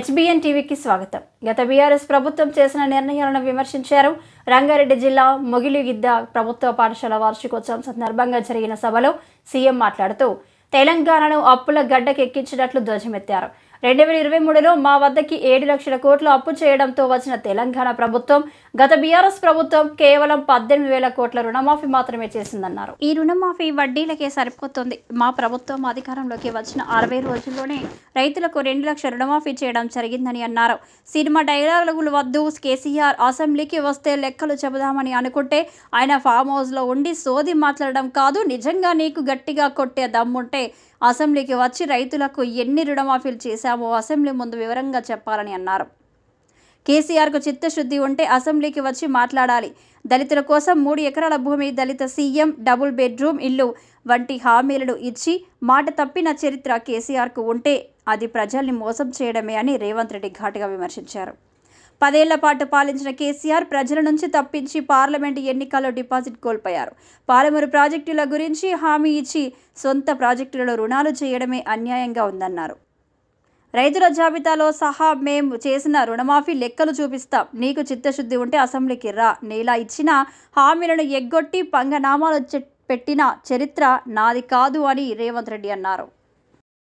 HBN టీవీకి స్వాగతం. గత బీఆర్ఎస్ ప్రభుత్వం చేసిన నిర్ణయాలను విమర్శించారు. రంగారెడ్డి జిల్లా మొగిలిగిద్ద ప్రభుత్వ పాఠశాల వార్షికోత్సవం సందర్భంగా జరిగిన సభలో సీఎం మాట్లాడుతూ తెలంగాణను అప్పుల గడ్డకెక్కించినట్లు ధ్వజమెత్తారు. 2023లో మా వద్దకి 7 లక్షల కోట్లు అప్పు చేయడంతో వచ్చిన తెలంగాణ ప్రభుత్వం గత బీఆర్ఎస్ ప్రభుత్వం కేవలం 18,000 కోట్ల రుణమాఫీ మాత్రమే చేసిందన్నారు. ఈ రుణమాఫీ వడ్డీలకే సరిపోతుంది. మా ప్రభుత్వం అధికారంలోకి వచ్చిన 60 రోజుల్లోనే రైతులకు 2 లక్షల రుణమాఫీ చేయడం జరిగిందని అన్నారు. సినిమా డైలాగులు వద్దు, కేసీఆర్ అసెంబ్లీకి వస్తే లెక్కలు చెబుదామని అనుకుంటే ఆయన ఫామ్ హౌస్లో ఉండి సోది మాట్లాడడం కాదు. నిజంగా నీకు గట్టిగా కొట్టే దమ్ముంటే అసెంబ్లీకి వచ్చి రైతులకు ఎన్ని రుణమాఫీలు చేశామో అసెంబ్లీ ముందు వివరంగా చెప్పాలని అన్నారు. కేసీఆర్కు చిత్తశుద్ధి ఉంటే అసెంబ్లీకి వచ్చి మాట్లాడాలి. దళితుల కోసం 3 ఎకరాల భూమి, దళిత సీఎం, డబుల్ బెడ్రూమ్ ఇల్లు వంటి హామీలను ఇచ్చి మాట తప్పిన చరిత్ర కేసీఆర్కు ఉంటే అది ప్రజల్ని మోసం చేయడమే అని రేవంత్ రెడ్డి ఘాటుగా విమర్శించారు. 10 ఏళ్ల పాటు పాలించిన కేసీఆర్ ప్రజల నుంచి తప్పించి పార్లమెంటు ఎన్నికల్లో డిపాజిట్ కోల్పోయారు. పాలమూరు ప్రాజెక్టుల గురించి హామీ ఇచ్చి సొంత ప్రాజెక్టులలో రుణాలు చేయడమే అన్యాయంగా ఉందన్నారు. రైతుల జాబితాలో సహా మేము చేసిన రుణమాఫీ లెక్కలు చూపిస్తాం. నీకు చిత్తశుద్ధి ఉంటే అసెంబ్లీకి రా. నీలా ఇచ్చిన హామీలను ఎగ్గొట్టి పంగనామాలు పెట్టిన చరిత్ర నాది కాదు అని రేవంత్ రెడ్డి అన్నారు.